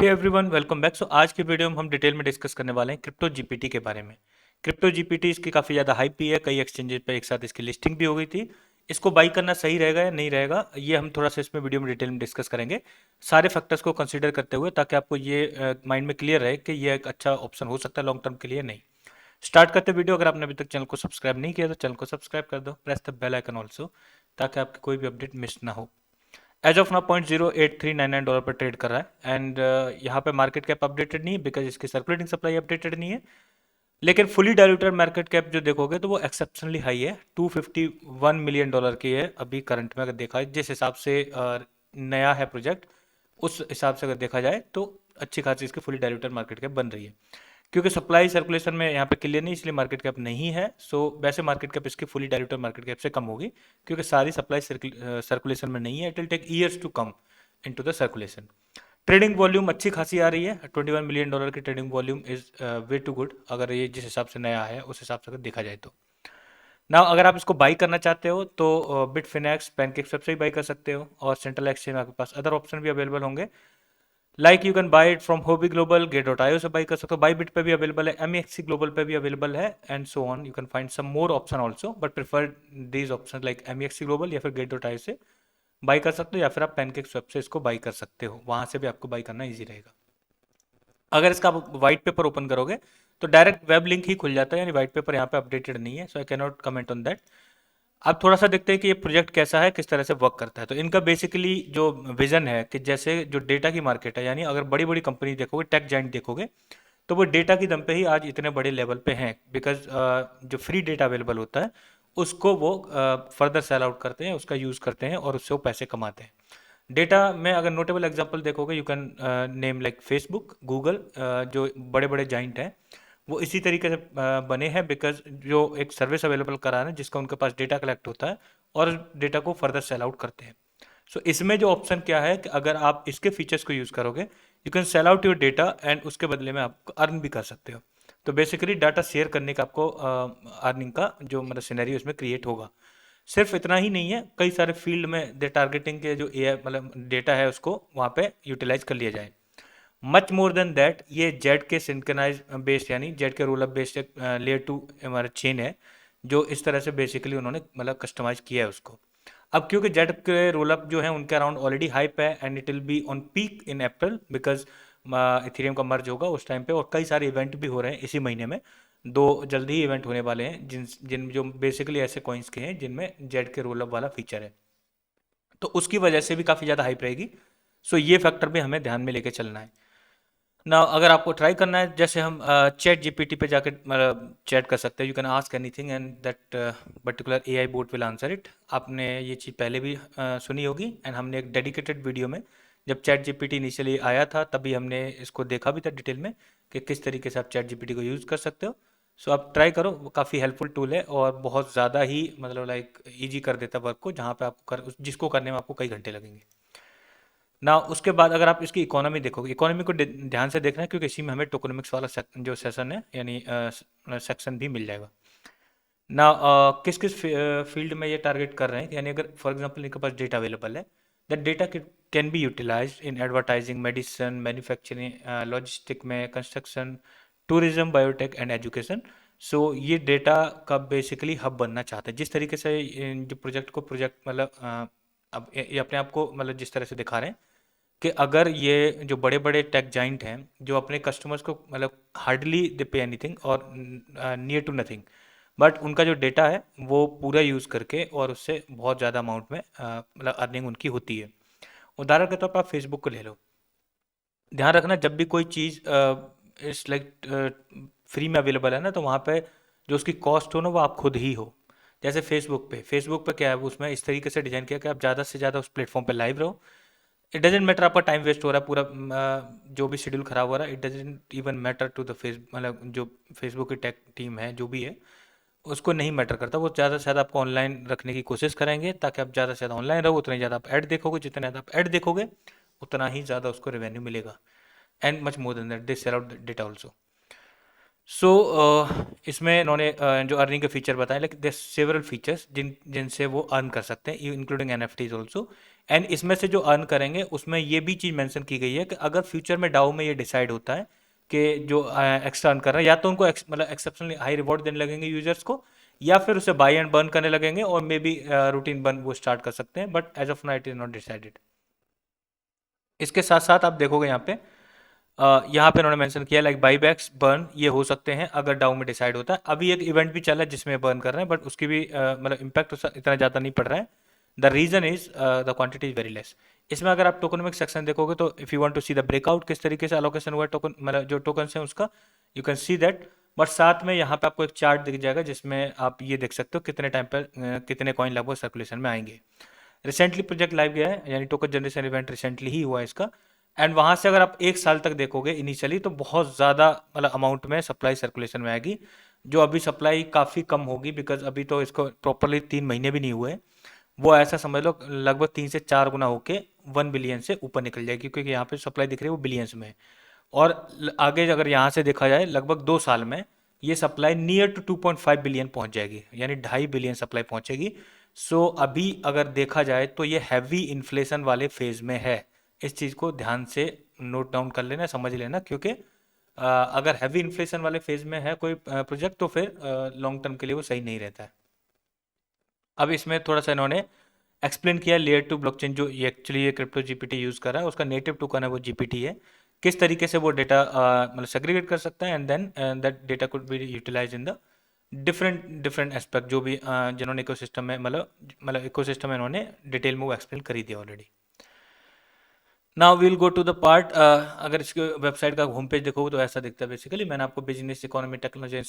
हे everyone, welcome back. So आज की video में हम डिटेल में डिस्कस करने वाले हैं क्रिप्टो जीपीटी के बारे में। क्रिप्टो जीपीटी इसकी काफ़ी ज़्यादा हाइप भी है, कई एक्सचेंजेस पे एक साथ इसकी लिस्टिंग भी हो गई थी। इसको बाई करना सही रहेगा या नहीं रहेगा, ये हम थोड़ा सा इसमें वीडियो में डिटेल में डिस्कस करेंगे, सारे फैक्टर्स को कंसीडर करते हुए, ताकि आपको ये माइंड में क्लियर रहे कि ये एक अच्छा ऑप्शन हो सकता है लॉन्ग टर्म के लिए। नहीं, स्टार्ट करते वीडियो। अगर आपने अभी तक चैनल को सब्सक्राइब नहीं किया तो चैनल को सब्सक्राइब कर दो, press the bell icon also, ताकि आपकी कोई भी अपडेट मिस ना हो। एज ऑफ नाउ $0.0399 पर ट्रेड कर रहा है एंड यहाँ पे मार्केट कैप अपडेटेड नहीं है बिकॉज इसकी सर्कुलेटिंग सप्लाई अपडेटेड नहीं है। लेकिन फुली डाइल्यूटेड मार्केट कैप जो देखोगे तो वो एक्सेप्शनली हाई है, $251 मिलियन की है अभी करंट में। अगर देखा जाए जिस हिसाब से नया है प्रोजेक्ट, उस हिसाब से अगर देखा जाए तो अच्छी खासी इसकी फुली डाइल्यूटेड मार्केट कैप बन रही है। क्योंकि सप्लाई सर्कुलेशन में यहाँ पे क्लियर नहीं, इसलिए मार्केट कैप नहीं है। सो वैसे मार्केट कैप इसकी फुली डाइल्यूटेड मार्केट कैप से कम होगी, क्योंकि सारी सप्लाई सर्कुलेशन में नहीं है। It will take years to come into the circulation. Trading volume अच्छी खासी आ रही है, $21 मिलियन की trading volume is way too good, अगर ये जिस हिसाब से नया है उस हिसाब से अगर देखा जाए तो। ना अगर आप इसको बाई करना चाहते हो तो बिटफिनेक्स, पैनकेक्स वेब से ही बाई कर सकते हो, और सेंट्रल एक्सचेंज आपके पास अदर ऑप्शन भी अवेलेबल होंगे। Like you can buy it from Huobi Global, गेट.io से बाई कर सकते हो, बाई बिट पे भी अवेलेबल है, MEXC ग्लोबल पे भी अवेलेबल है, and so on. You can find some more option also, but prefer these option like MEXC global या फिर गेट.io से बाई कर सकते हो, या फिर आप पैनकेक्स वेब से इसको बाई कर सकते हो, वहां से भी आपको बाई करना ईजी रहेगा। अगर इसका आप व्हाइट पेपर ओपन करोगे तो डायरेक्ट वेब लिंक ही खुल जाता है, यानी व्हाइट पेपर यहाँ पे अपडेटेड नहीं है, so I can not comment on that. अब थोड़ा सा देखते हैं कि ये प्रोजेक्ट कैसा है, किस तरह से वर्क करता है। तो इनका बेसिकली जो विजन है कि जैसे जो डेटा की मार्केट है, यानी अगर बड़ी बड़ी कंपनी देखोगे, टेक जाइंट देखोगे, तो वो डेटा की दम पे ही आज इतने बड़े लेवल पे हैं, बिकॉज जो फ्री डेटा अवेलेबल होता है उसको वो फर्दर सेल आउट करते हैं, उसका यूज़ करते हैं और उससे वो पैसे कमाते हैं। डेटा में अगर नोटेबल एग्जांपल देखोगे, you can name like Facebook, Google, जो बड़े बड़े जाइंट हैं, वो इसी तरीके से बने हैं, बिकॉज जो एक सर्विस अवेलेबल करा रहे हैं जिसका उनके पास डेटा कलेक्ट होता है और डेटा को फर्दर सेल आउट करते हैं। सो इसमें जो ऑप्शन क्या है कि अगर आप इसके फीचर्स को यूज़ करोगे, you can sell out your data and उसके बदले में आप अर्न भी कर सकते हो। तो बेसिकली डाटा शेयर करने का आपको अर्निंग का जो मतलब सिनेरियो इसमें क्रिएट होगा। सिर्फ इतना ही नहीं है, कई सारे फील्ड में डे टारगेटिंग के जो AI मतलब डेटा है उसको वहाँ पे यूटिलाइज कर लिया जाए। मच मोर देन दैट, ये जेड के सिंक्रोनाइज बेस्ड, यानी जेड के रोल अप बेस्ड एक लेयर 2 हमारा चेन है, जो इस तरह से बेसिकली उन्होंने मतलब कस्टमाइज किया है उसको। अब क्योंकि जेड के रोल अप जो है उनके अराउंड ऑलरेडी हाइप है, and it will be on peak in April, because Ethereum का मर्ज होगा उस टाइम पे, और कई सारे इवेंट भी हो रहे हैं इसी महीने में। दो जल्दी ही इवेंट होने वाले हैं जिन जिन जो बेसिकली ऐसे कॉइन्स के हैं जिनमें जेड के रोल अप वाला फीचर है, तो उसकी वजह से भी काफ़ी ज़्यादा हाइप रहेगी। सो ये फैक्टर भी हमें ध्यान में लेके चलना है ना। अगर आपको ट्राई करना है, जैसे हम चैट जीपीटी पे जाकर मतलब चैट कर सकते हैं, you can ask anything and that particular AI boat will answer it. आपने ये चीज़ पहले भी सुनी होगी, एंड हमने एक डेडिकेटेड वीडियो में, जब चैट जीपीटी इनिशियली आया था तभी हमने इसको देखा भी था डिटेल में कि किस तरीके से आप चैट जीपीटी को यूज़ कर सकते हो। सो आप ट्राई करो, वो काफ़ी हेल्पफुल टूल है और बहुत ज़्यादा ही मतलब लाइक ईजी कर देता है वर्क को, जहाँ पे आपको जिसको करने में आपको कई घंटे लगेंगे ना। उसके बाद अगर आप इसकी इकोनॉमी देखोगे, इकोनॉमी को ध्यान से देखना है, क्योंकि इसी में हमें टोकनोमिक्स वाला जो सेशन है, यानी सेक्शन भी मिल जाएगा ना। किस किस फील्ड में ये टारगेट कर रहे हैं, यानी अगर फॉर एग्जांपल इनके पास डेटा अवेलेबल है, that data can be utilised in advertising, medicine, manufacturing, logistic में, construction, tourism, biotech and education. So ये डेटा का बेसिकली हब बनना चाहते हैं। जिस तरीके से जो प्रोजेक्ट को प्रोजेक्ट मतलब अब ये अपने आप को मतलब जिस तरह से दिखा रहे हैं कि अगर ये जो बड़े बड़े टेक जाइंट हैं जो अपने कस्टमर्स को मतलब हार्डली दे पे एनीथिंग और नियर टू नथिंग, बट उनका जो डेटा है वो पूरा यूज़ करके और उससे बहुत ज़्यादा अमाउंट में मतलब अर्निंग उनकी होती है। उदाहरण के तौर पर आप फेसबुक को ले लो। ध्यान रखना, जब भी कोई चीज़ इस लाइक फ्री में अवेलेबल है ना, तो वहाँ पे जो उसकी कॉस्ट हो ना, वो आप खुद ही हो। जैसे फेसबुक पे क्या है, वो उसमें इस तरीके से डिज़ाइन किया कि आप ज़्यादा से ज़्यादा उस प्लेटफॉर्म पे लाइव रहो। इट डजेंट मैटर आपका टाइम वेस्ट हो रहा है पूरा, जो भी शेड्यूल खराब हो रहा है, it doesn't even matter to the face मतलब जो फेसबुक की टेक टीम है जो भी है, उसको नहीं मैटर करता। वो ज़्यादा से ज़्यादा आपको ऑनलाइन रखने की कोशिश करेंगे, ताकि आप ज़्यादा से ज़्यादा ऑनलाइन रहो, उतना ही ज़्यादा आप ऐड देखोगे, जितना ज़्यादा आप ऐड देखोगे उतना ही ज़्यादा उसको रेवेन्यू मिलेगा, and much more than that they sell out data also. So इसमें इन्होंने जो अर्निंग के फीचर बताए, लाइक दे सेवरल फीचर्स जिनसे वो अर्न कर सकते हैं, इंक्लूडिंग NFTs ऑल्सो। एंड इसमें से जो अर्न करेंगे उसमें ये भी चीज़ मेंशन की गई है कि अगर फ्यूचर में डाउ में ये डिसाइड होता है कि जो एक्स्ट्रा अर्न कर रहा है, या तो उनको मतलब एक्सेप्शनली हाई रिवॉर्ड देने लगेंगे यूजर्स को, या फिर उसे बाई एंड बर्न करने लगेंगे, और मे बी रूटीन बर्न वो स्टार्ट कर सकते हैं, but as of now it is not decided. इसके साथ साथ आप देखोगे यहाँ पे उन्होंने मेंशन किया लाइक बाईबैक्स बर्न ये हो सकते हैं अगर डाउ में डिसाइड होता है। अभी एक इवेंट भी चला है जिसमें बर्न कर रहे हैं, बट उसकी भी मतलब इम्पैक्ट इतना ज़्यादा नहीं पड़ रहा है। The reason is the quantity is very less. इसमें अगर आप टोकनमिक सेक्शन देखोगे तो if you want to see the breakout किस तरीके से अलोकेशन हुआ है टोकन, मतलब जो टोकन है उसका, you can see that. But साथ में यहाँ पे आपको एक चार्ट दिख जाएगा जिसमें आप ये देख सकते हो कितने टाइम पर कितने कॉइन लगभग सर्कुलेशन में आएंगे। रिसेंटली प्रोजेक्ट लाइव गया है, यानी टोकन जनरेशन इवेंट रिसेंटली ही हुआ है इसका। एंड वहाँ से अगर आप एक साल तक देखोगे इनिशियली तो बहुत ज़्यादा मतलब अमाउंट में सप्लाई सर्कुलेशन में आएगी, जो अभी सप्लाई काफ़ी कम होगी, बिकॉज अभी तो इसको प्रॉपरली 3 महीने भी नहीं हुए। वो ऐसा समझ लो लगभग 3 से 4 गुना होके 1 बिलियन से ऊपर निकल जाएगी, क्योंकि यहाँ पे सप्लाई दिख रही है वो बिलियंस में है। और आगे अगर यहाँ से देखा जाए लगभग 2 साल में ये सप्लाई नियर टू 2.5 बिलियन पहुँच जाएगी, यानी 2.5 बिलियन सप्लाई पहुँचेगी। सो अभी अगर देखा जाए तो ये हैवी इन्फ्लेशन वाले फेज में है। इस चीज़ को ध्यान से नोट डाउन कर लेना, समझ लेना, क्योंकि अगर हैवी इन्फ्लेशन वाले फेज में है कोई प्रोजेक्ट तो फिर लॉन्ग टर्म के लिए वो सही नहीं रहता है। अब इसमें थोड़ा सा इन्होंने एक्सप्लेन किया लेयर टू ब्लॉकचेन जो ये एक्चुअली ये क्रिप्टो जीपीटी यूज़ कर रहा है, उसका नेटिव टोकन है वो जीपीटी है। किस तरीके से वो डेटा मतलब सेग्रीगेट कर सकता है, and then that data could be utilise in the different different aspect, जो भी जिन्होंने इकोसिस्टम में मतलब इकोसिस्टम में इन्होंने डिटेल में वो एक्सप्लेन करी थी already. Now we'll go to the part, अगर इसके वेबसाइट का होम पेज देखोगे तो ऐसा दिखता है बेसिकली। मैंने आपको बिजनेस इकोनॉमी टेक्नोलॉजी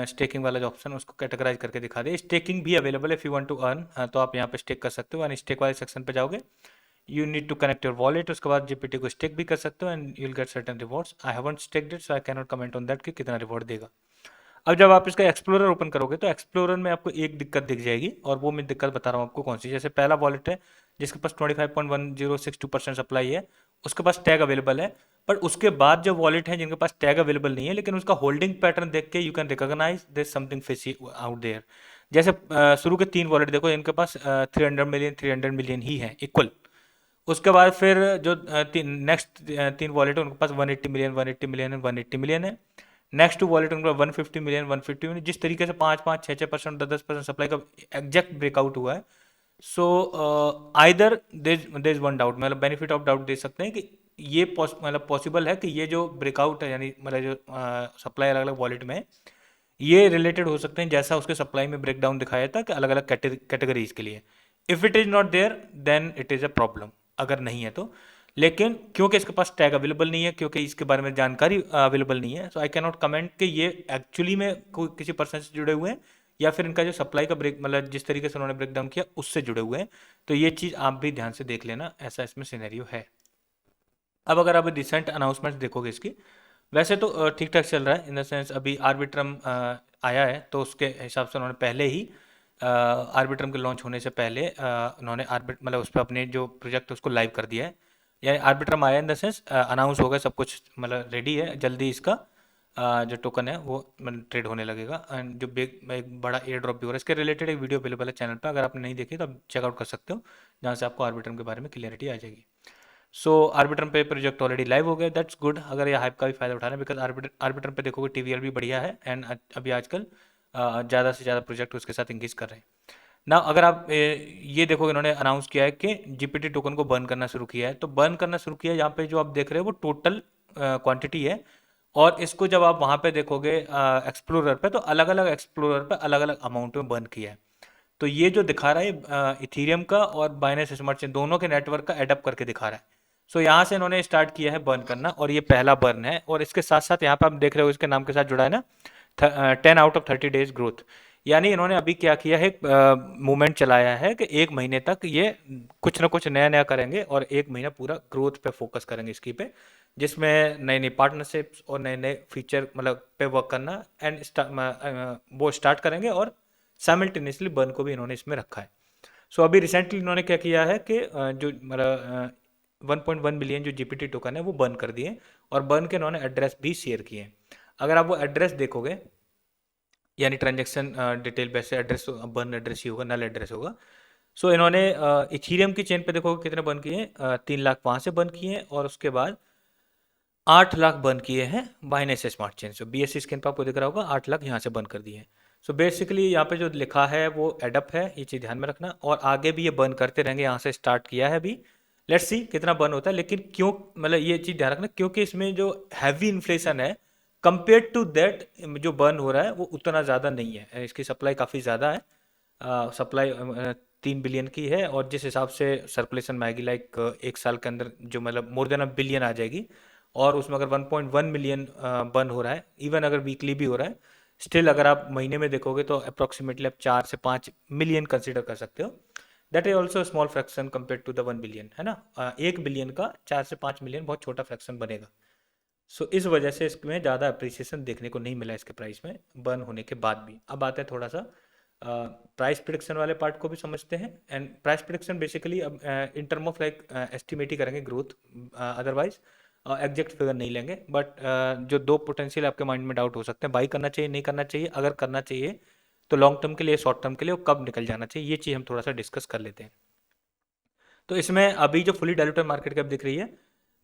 स्टेकिंग वाला जो ऑप्शन है उसको कैटेगराइज करके दिखा दिया। स्टेकिंग भी अवेलेबल है if you want to earn, तो आप यहाँ पे स्टेक कर सकते हो, एंड स्टेक वाले सेक्शन पे जाओगे you need to connect your wallet, उसके बाद जीपीटी को स्टेक भी कर सकते हो and you will get certain rewards. I haven't staked it so I can not comment on that कि कितना रिवॉर्ड देगा। अब जब आप इसका एक्सप्लोरर ओपन करोगे तो एक्सप्लोरर में आपको एक दिक्कत दिख जाएगी, और वो मैं दिक्कत बता रहा हूँ आपको कौन सी। जैसे पहला वॉलेट है जिसके पास 25.1062% सप्लाई है, उसके पास टैग अवेलेबल है। पर उसके बाद जो वॉलेट है जिनके पास टैग अवेलेबल नहीं है लेकिन उसका होल्डिंग पैटर्न देख के you can recognise there something fishy out there. जैसे शुरू के 3 वॉलेट देखो, इनके पास 300 मिलियन ही है इक्वल। उसके बाद फिर जो नेक्स्ट 3 वॉलेट है उनके पास 180 मिलियन 180 मिलियन 180 मिलियन है। नेक्स्ट 2 वॉलेट उनका 150 मिलियन 150 मिलियन। जिस तरीके से 5-5 6-6% 10-10% सप्लाई का एग्जैक्ट ब्रेकआउट हुआ है। So either there is one doubt, मतलब बेनिफिट ऑफ डाउट दे सकते हैं कि ये मतलब पॉसिबल है कि ये जो ब्रेकआउट है, यानी मतलब जो सप्लाई अलग अलग वॉलेट में है, ये रिलेटेड हो सकते हैं जैसा उसके सप्लाई में ब्रेकडाउन दिखाया था कि अलग अलग कैटेगरीज के लिए। If it is not there then it is a problem, अगर नहीं है तो। लेकिन क्योंकि इसके पास टैग अवेलेबल नहीं है, क्योंकि इसके बारे में जानकारी अवेलेबल नहीं है, so I can not comment कि ये एक्चुअली में कोई किसी पर्सन से जुड़े हुए हैं या फिर इनका जो सप्लाई का ब्रेक मतलब जिस तरीके से उन्होंने ब्रेक डाउन किया उससे जुड़े हुए हैं। तो ये चीज़ आप भी ध्यान से देख लेना, ऐसा इसमें सिनेरियो है। अब अगर आप रिसेंट अनाउंसमेंट देखोगे इसकी, वैसे तो ठीक ठाक चल रहा है, इन द सेंस अभी आर्बिट्रम आया है तो उसके हिसाब से उन्होंने पहले ही आर्बिट्रम के लॉन्च होने से पहले उन्होंने मतलब उस पर अपने जो प्रोजेक्ट उसको लाइव कर दिया है। यानी आर्बिट्रम आया इन द सेंस अनाउंस हो गया, सब कुछ मतलब रेडी है, जल्दी इसका जो टोकन है वो ट्रेड होने लगेगा। एंड जो बिग एक बड़ा एयर ड्रॉप भी हो रहा है, इसके रिलेटेड एक वीडियो अवेलेबल है चैनल पर, अगर आपने नहीं देखी तो आप चेकआउट कर सकते हो, जहाँ से आपको आर्बिट्रम के बारे में क्लियरिटी आ जाएगी। सो आर्बिट्रम पे प्रोजेक्ट ऑलरेडी लाइव हो गया, दैट्स गुड, अगर ये हाइप का भी फायदा उठाना है, बिकॉज आर्बिट्रम पे देखोगे टीवीएल भी बढ़िया है, एंड अभी आजकल ज़्यादा से ज़्यादा प्रोजेक्ट उसके साथ इंगेज कर रहे हैं ना। अगर आप ये देखोगे इन्होंने अनाउंस किया है कि जीपीटी टोकन को बर्न करना शुरू किया है, तो बर्न करना शुरू किया है, यहाँ पे जो आप देख रहे हो वो टोटल क्वांटिटी है। और इसको जब आप वहाँ पे देखोगे एक्सप्लोरर पे, तो अलग अलग एक्सप्लोरर पे अलग अलग अमाउंट में बर्न किया है। तो ये जो दिखा रहा है इथीरियम का और बाइनेंस स्मार्ट चेन दोनों के नेटवर्क का एडअप करके दिखा रहा है। सो यहाँ से इन्होंने स्टार्ट किया है बर्न करना, और ये पहला बर्न है। और इसके साथ साथ यहाँ पे आप देख रहे हो इसके नाम के साथ जुड़ा है ना 10 out of 30 days ग्रोथ। यानी इन्होंने अभी क्या किया है, मूवमेंट चलाया है कि 1 महीने तक ये कुछ ना कुछ नया नया करेंगे, और 1 महीना पूरा ग्रोथ पे फोकस करेंगे इसकी पे, जिसमें नई नई पार्टनरशिप्स और नए नए फीचर मतलब पे वर्क करना एंड वो स्टार्ट करेंगे, और साइमल्टेनियसली बर्न को भी इन्होंने इसमें रखा है। सो अभी रिसेंटली इन्होंने क्या किया है कि जो मतलब 1.1 बिलियन जो जीपीटी टोकन है वो बर्न कर दिए, और बर्न के इन्होंने एड्रेस भी शेयर किए हैं। अगर आप वो एड्रेस देखोगे, यानी ट्रांजेक्शन डिटेल वैसे एड्रेस बर्न एड्रेस ही होगा, नल एड्रेस होगा। सो इन्होंने इथीरियम की चेन पे देखोगे कितने बर्न किए हैं, 3 लाख वहाँ से बर्न किए हैं और उसके बाद 8 लाख बर्न किए हैं बाइनेंस स्मार्ट चेन। सो BSC स्कैन पर आपको दिख रहा होगा 8 लाख यहाँ से बर्न कर दिए हैं। सो बेसिकली यहाँ पे जो लिखा है वो एडअप है, ये चीज़ ध्यान में रखना, और आगे भी ये बर्न करते रहेंगे। यहाँ से स्टार्ट किया है अभी, लेट्स सी कितना बर्न होता है। लेकिन क्यों, मतलब ये चीज़ ध्यान रखना, क्योंकि इसमें जो हैवी इन्फ्लेशन है कंपेयर टू दैट जो बर्न हो रहा है वो उतना ज़्यादा नहीं है। इसकी सप्लाई काफ़ी ज़्यादा है, सप्लाई 3 बिलियन की है, और जिस हिसाब से सर्कुलेशन में आएगी लाइक 1 साल के अंदर जो मतलब मोर देन बिलियन आ जाएगी, और उसमें अगर 1.1 मिलियन बर्न हो रहा है, इवन अगर वीकली भी हो रहा है, स्टिल अगर आप महीने में देखोगे तो अप्रोक्सीमेटली आप 4 से 5 मिलियन कंसिडर कर सकते हो। That is also small fraction compare to the 1 billion, है ना। 1 बिलियन का 4 से 5 मिलियन बहुत छोटा फ्रैक्शन बनेगा। सो इस वजह से इसमें ज़्यादा अप्रिसिएशन देखने को नहीं मिला इसके प्राइस में बर्न होने के बाद भी। अब आते हैं थोड़ा सा प्राइस प्रिडिक्शन वाले पार्ट को भी समझते हैं। एंड प्राइस प्रिडिक्शन बेसिकली अब in term of like estimate ही करेंगे ग्रोथ, अदरवाइज एग्जैक्ट फिगर नहीं लेंगे। बट जो दो पोटेंशियल आपके माइंड में डाउट हो सकते हैं, बाई करना चाहिए नहीं करना चाहिए, अगर करना चाहिए तो लॉन्ग टर्म के लिए, शॉर्ट टर्म के लिए, और कब निकल जाना चाहिए, ये चीज़ हम थोड़ा सा डिस्कस कर लेते हैं। तो इसमें अभी जो फुली डायलूटेड मार्केट कैप दिख रही है,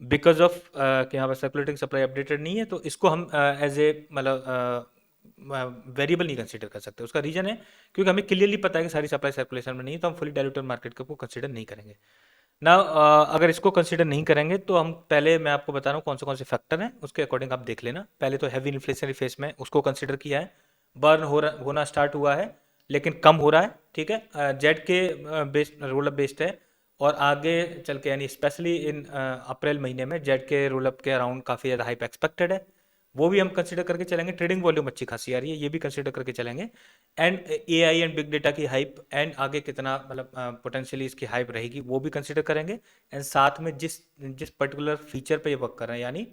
बिकॉज ऑफ कि यहाँ पर सर्कुलेटिंग सप्लाई अपडेटेड नहीं है, तो इसको हम एज ए मतलब वेरिएबल नहीं कंसीडर कर सकते। उसका रीजन है क्योंकि हमें क्लियरली पता है कि सारी सप्लाई सर्कुलेशन में नहीं है, तो हम फुली डायलूटेड मार्केट कैप को कंसीडर नहीं करेंगे ना। अगर इसको कंसीडर नहीं करेंगे तो हम पहले, मैं आपको बता रहा हूँ कौन से फैक्टर हैं, उसके अकॉर्डिंग आप देख लेना। पहले तो हैवी इन्फ्लेशनरी फेस में उसको कंसीडर किया है, बर्न होना स्टार्ट हुआ है लेकिन कम हो रहा है, ठीक है। जेड के बेस्ड, रोल अप बेस्ड है, और आगे चल के यानी स्पेशली इन अप्रैल महीने में जेड के रोल अप के अराउंड काफ़ी ज़्यादा हाइप एक्सपेक्टेड है, वो भी हम कंसीडर करके चलेंगे। ट्रेडिंग वॉल्यूम अच्छी खासी आ रही है, ये भी कंसीडर करके चलेंगे। And AI and big data की हाइप, एंड आगे कितना मतलब पोटेंशियली इसकी हाइप रहेगी वो भी कंसीडर करेंगे। एंड साथ में जिस जिस पर्टिकुलर फीचर पे ये वर्क कर रहे हैं, यानी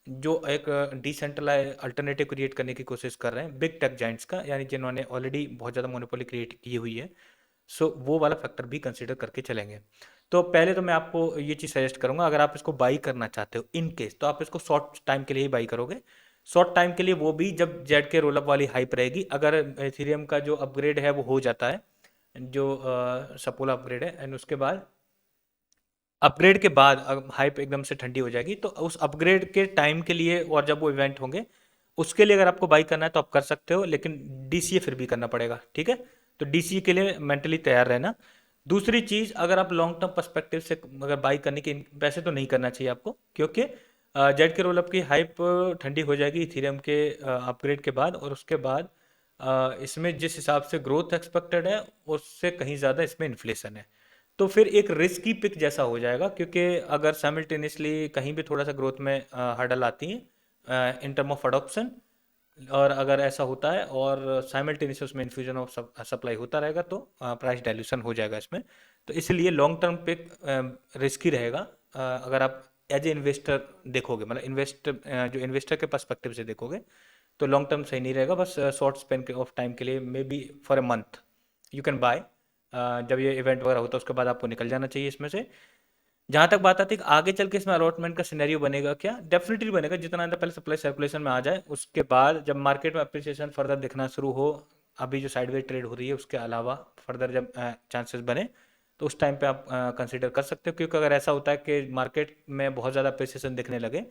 जो एक डिसेंट्रलाइज अल्टरनेटिव क्रिएट करने की कोशिश कर रहे हैं बिग टेक जाइंट्स का, यानी जिन्होंने ऑलरेडी बहुत ज़्यादा मोनोपोली क्रिएट की हुई है, सो वो वाला फैक्टर भी कंसीडर करके चलेंगे। तो पहले तो मैं आपको ये चीज़ सजेस्ट करूंगा, अगर आप इसको बाई करना चाहते हो इन केस, तो आप इसको शॉर्ट टाइम के लिए ही बाई करोगे। शॉर्ट टाइम के लिए वो भी जब जेड के रोलअप वाली हाइप रहेगी, अगर एथेरियम का जो अपग्रेड है वो हो जाता है, जो सपोला अपग्रेड है, एंड उसके बाद अपग्रेड के बाद हाइप एकदम से ठंडी हो जाएगी, तो उस अपग्रेड के टाइम के लिए और जब वो इवेंट होंगे उसके लिए अगर आपको बाई करना है तो आप कर सकते हो, लेकिन DCA फिर भी करना पड़ेगा, ठीक है। तो DCA के लिए मेंटली तैयार रहना। दूसरी चीज़, अगर आप लॉन्ग टर्म पर्सपेक्टिव से अगर बाई करने की, वैसे तो नहीं करना चाहिए आपको, क्योंकि जेड के रोलअप की हाइप ठंडी हो जाएगी इथेरियम के अपग्रेड के बाद, और उसके बाद इसमें जिस हिसाब से ग्रोथ एक्सपेक्टेड है उससे कहीं ज़्यादा इसमें इन्फ्लेशन है, तो फिर एक रिस्की पिक जैसा हो जाएगा। क्योंकि अगर साइमल्टेनियसली कहीं भी थोड़ा सा ग्रोथ में हर्डल आती है इन टर्म ऑफ अडॉप्शन, और अगर ऐसा होता है और साइमल्टेनियस उसमें इन्फ्यूजन ऑफ सप्लाई होता रहेगा, तो प्राइस डाइल्यूशन हो जाएगा इसमें। तो इसलिए लॉन्ग टर्म पे रिस्की रहेगा। अगर आप एज ए इन्वेस्टर देखोगे, मतलब जो इन्वेस्टर के पर्सपेक्टिव से देखोगे, तो लॉन्ग टर्म सही नहीं रहेगा। बस शॉर्ट स्पेन ऑफ टाइम के लिए, may be for a month you can bye. जब ये इवेंट वगैरह होता है उसके बाद आपको निकल जाना चाहिए इसमें से। जहाँ तक बात आती है कि आगे चल के इसमें अलॉटमेंट का सिनेरियो बनेगा क्या, डेफिनेटली बनेगा। जितना ज़्यादा पहले सप्लाई सर्कुलेशन में आ जाए, उसके बाद जब मार्केट में अप्रिसिएशन फर्दर दिखना शुरू हो, अभी जो साइडवेज ट्रेड हो रही है उसके अलावा फर्दर जब चांसेस बने, तो उस टाइम पे आप कंसिडर कर सकते हो। क्योंकि अगर ऐसा होता है कि मार्केट में बहुत ज़्यादा अप्रिसिएशन दिखने लगे,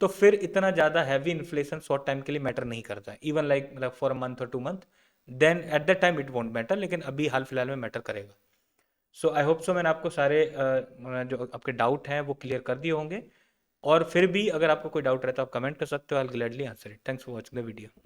तो फिर इतना ज़्यादा हैवी इन्फ्लेशन शॉर्ट टाइम के लिए मैटर नहीं करता है, इवन लाइक मतलब फॉर अ मंथ और 2 month, then at that time it won't matter, लेकिन अभी हाल फिलहाल में मैटर करेगा। सो आई होप सो मैंने आपको सारे जो आपके डाउट हैं वो क्लियर कर दिए होंगे। और फिर भी अगर आपको कोई डाउट रहता है आप कमेंट कर सकते हो, I will gladly answer it. Thanks for watching the video.